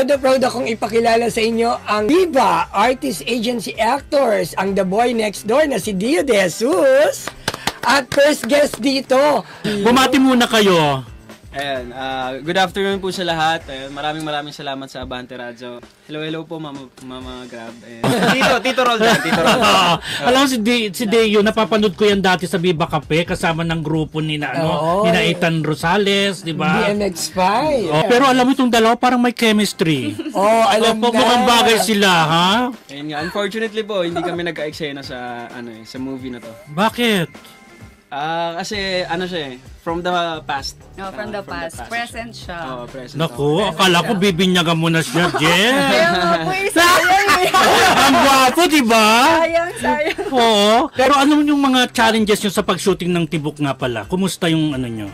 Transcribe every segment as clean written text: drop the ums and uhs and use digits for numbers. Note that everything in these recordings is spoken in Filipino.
Proud akong ipakilala sa inyo ang Viva Artist Agency Actors, ang The Boy Next Door na si Dio De Jesus. At first guest dito. Bumati muna kayo. Ayan, good afternoon po sa lahat. Ayan, maraming salamat sa Abante Radio. Hello po, Mama Grab. Ayan. Tito Roldan, Tito Roldan. Alam mo si Deo, napapanood ko yan dati sa Viva Cafe kasama ng grupo ni nina Ethan Rosales, di ba? BMX5. Pero alam mo itong dalawa parang may chemistry. Alam na. Mukhang bagay sila, ha? Ayun nga, unfortunately po, hindi kami nagka-eksena sa movie na to. Bakit? Kasi siya from the past. No, from the past. Present siya. Present. Naku, akala ko bibinyagan mo na siya, Jen. Kaya nga po sayang. Ang gwapo, di ba? Sayang. Oo. Pero ano yung mga challenges nyo sa pag-shooting ng Tibok nga pala? Kumusta yung nyo?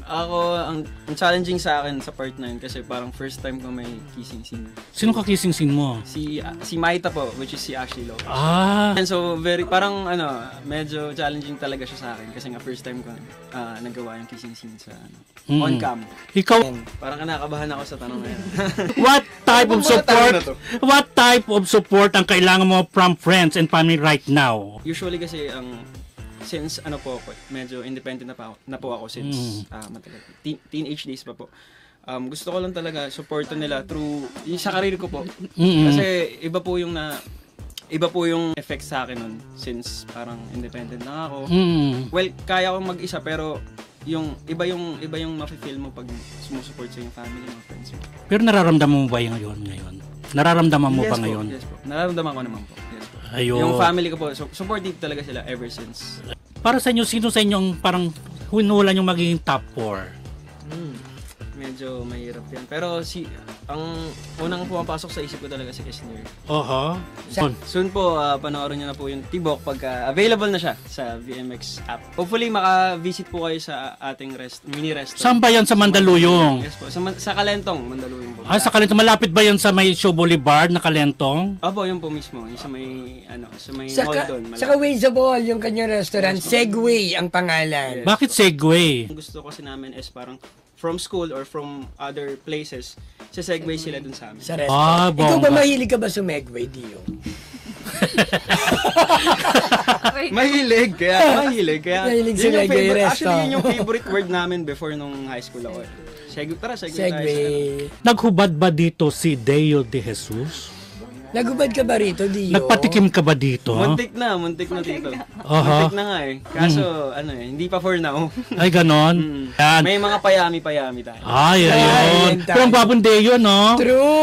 Ako, ang challenging sa akin sa part 9 kasi parang first time ko may kissing scene. Sino ka kissing scene mo? Si Maita po, which is si Ashley Lopez. And so parang medyo challenging talaga siya sa akin kasi nga first time ko nagawa yung kissing scene sa on cam. Ikaw, parang kinakabahan ako sa tanong na yan. what type of support ang kailangan mo from friends and family right now? Usually kasi since ako, medyo independent na po ako since matagal. Teenage days pa po. Gusto ko lang talaga supportan nila through sa career ko po. Kasi iba po yung effect sa akin nun since parang independent na ako. Well, kaya ko mag-isa pero yung iba yung mafe-feel mo pag sumusupport sa yung family mo, friends mo. Pero nararamdaman mo ba ngayon? Nararamdaman mo ba ngayon? Yes po. Nararamdaman ko naman po. Yes po. Ayun. Yung family ko po, supportive talaga sila ever since. Para sa inyo, sino sa inyo ang parang hinulan yung magiging top 4? Medyo mahirap yan. Pero ang unang pumapasok sa isip ko talaga si Esner. Soon po, panoorin nyo na po yung Tibok pagka available na siya sa VMX app. Hopefully, maka-visit po kayo sa ating mini restaurant. Saan ba yan sa Mandaluyong? Yes po, sa Kalentong, Mandaluyong po. Sa Kalentong. Malapit ba yan sa may Show Boulevard na Kalentong? Opo, yun po mismo. Yung sa may mall doon. Saka Wazeable, yung kanyang restaurant. Segway ang pangalan. Bakit Segway? Gusto kasi namin is parang from school or from other places, sa Segway sila dun sa amin. Sa restaurant. Ikaw ba mahilig ka ba sa Megway, Dio? Mahilig sa Megway restaurant. Actually, yun yung favorite word namin before nung high school ako. Segway. Naghubad ba dito si Deo De Jesus? Nagubad ka ba rito, Dio? Nagpatikim ka ba dito? Muntik na dito. Muntik na nga Kaso, hindi pa for now. Ay, ganon? May mga payami tayo. Ay, ayun. Pero ang babong Deo, no? True!